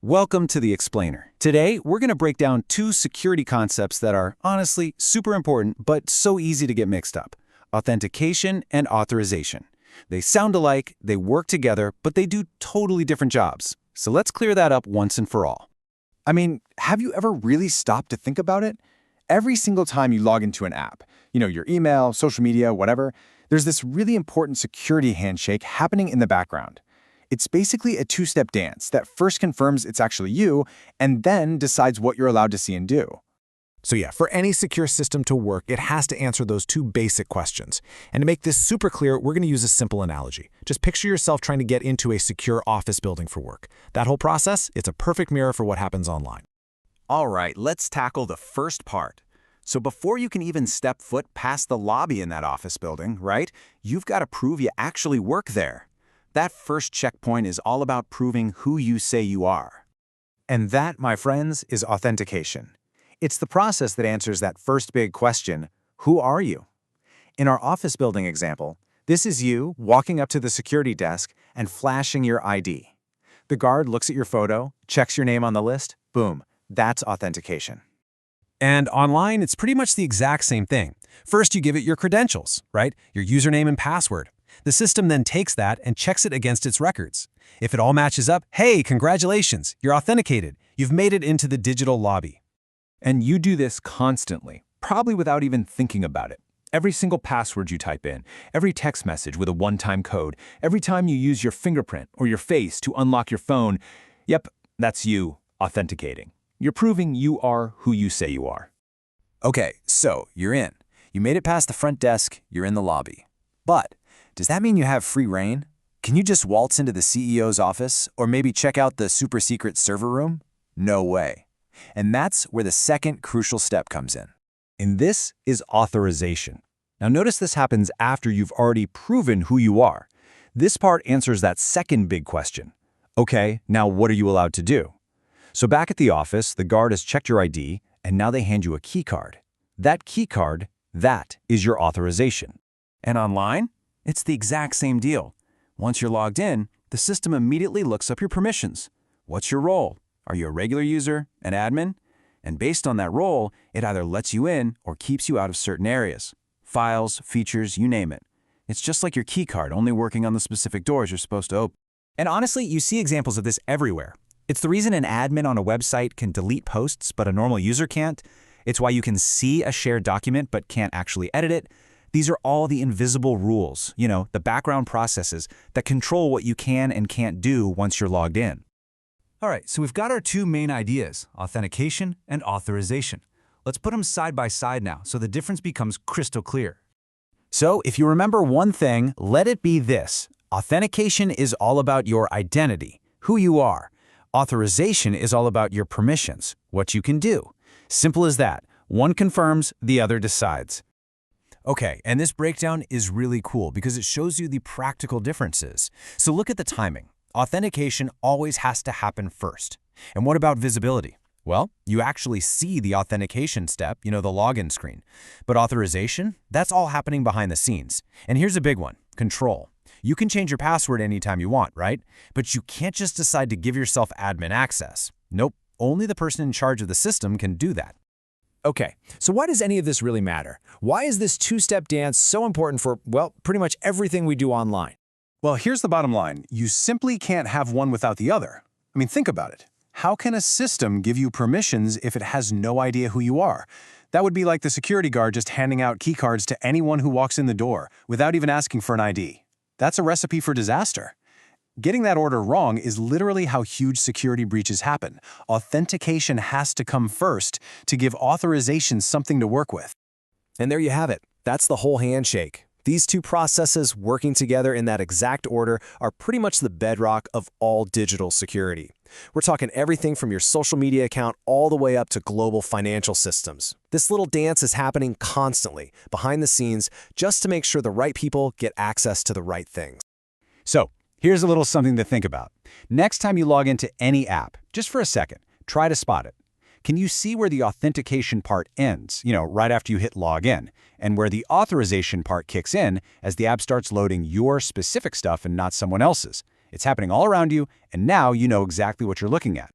Welcome to The Explainer. Today, we're going to break down two security concepts that are, honestly, super important but so easy to get mixed up: authentication and authorization. They sound alike, they work together, but they do totally different jobs. So let's clear that up once and for all. I mean, have you ever really stopped to think about it? Every single time you log into an app, your email, social media, whatever, there's this really important security handshake happening in the background. It's basically a two-step dance that first confirms it's actually you and then decides what you're allowed to see and do. So yeah, for any secure system to work, it has to answer those two basic questions. And to make this super clear, we're going to use a simple analogy. Just picture yourself trying to get into a secure office building for work. That whole process, it's a perfect mirror for what happens online. All right, let's tackle the first part. So before you can even step foot past the lobby in that office building, right, you've got to prove you actually work there. That first checkpoint is all about proving who you say you are. And that, my friends, is authentication. It's the process that answers that first big question, who are you? In our office building example, this is you walking up to the security desk and flashing your ID. The guard looks at your photo, checks your name on the list, boom, that's authentication. And online, it's pretty much the exact same thing. First, you give it your credentials, right? Your username and password. The system then takes that and checks it against its records. If it all matches up, hey, congratulations, you're authenticated. You've made it into the digital lobby. And you do this constantly, probably without even thinking about it. Every single password you type in, every text message with a one-time code, every time you use your fingerprint or your face to unlock your phone, yep, that's you authenticating. You're proving you are who you say you are. Okay, so you're in. You made it past the front desk, you're in the lobby. But does that mean you have free reign? Can you just waltz into the CEO's office or maybe check out the super secret server room? No way. And that's where the second crucial step comes in. And this is authorization. Now notice this happens after you've already proven who you are. This part answers that second big question. Okay, now what are you allowed to do? So back at the office, the guard has checked your ID, and now they hand you a key card. That key card, that is your authorization. And online? It's the exact same deal. Once you're logged in, the system immediately looks up your permissions. What's your role? Are you a regular user, an admin? And based on that role, it either lets you in or keeps you out of certain areas. Files, features, you name it. It's just like your key card, only working on the specific doors you're supposed to open. And honestly, you see examples of this everywhere. It's the reason an admin on a website can delete posts, but a normal user can't. It's why you can see a shared document, but can't actually edit it. These are all the invisible rules, the background processes that control what you can and can't do once you're logged in. All right, so we've got our two main ideas, authentication and authorization. Let's put them side by side now so the difference becomes crystal clear. So if you remember one thing, let it be this. Authentication is all about your identity, who you are. Authorization is all about your permissions, what you can do. Simple as that. One confirms, the other decides. Okay, and this breakdown is really cool because it shows you the practical differences. So look at the timing. Authentication always has to happen first. And what about visibility? Well, you actually see the authentication step, the login screen. But authorization, that's all happening behind the scenes. And here's a big one, control. You can change your password anytime you want, right? But you can't just decide to give yourself admin access. Nope, only the person in charge of the system can do that. Okay, so why does any of this really matter? Why is this two-step dance so important for, well, pretty much everything we do online? Well, here's the bottom line. You simply can't have one without the other. I mean, think about it. How can a system give you permissions if it has no idea who you are? That would be like the security guard just handing out key cards to anyone who walks in the door without even asking for an ID. That's a recipe for disaster. Getting that order wrong is literally how huge security breaches happen. Authentication has to come first to give authorization something to work with. And there you have it. That's the whole handshake. These two processes working together in that exact order are pretty much the bedrock of all digital security. We're talking everything from your social media account all the way up to global financial systems. This little dance is happening constantly, behind the scenes, just to make sure the right people get access to the right things. So, here's a little something to think about. Next time you log into any app, just for a second, try to spot it. Can you see where the authentication part ends, right after you hit login, and where the authorization part kicks in as the app starts loading your specific stuff and not someone else's? It's happening all around you, and now you know exactly what you're looking at.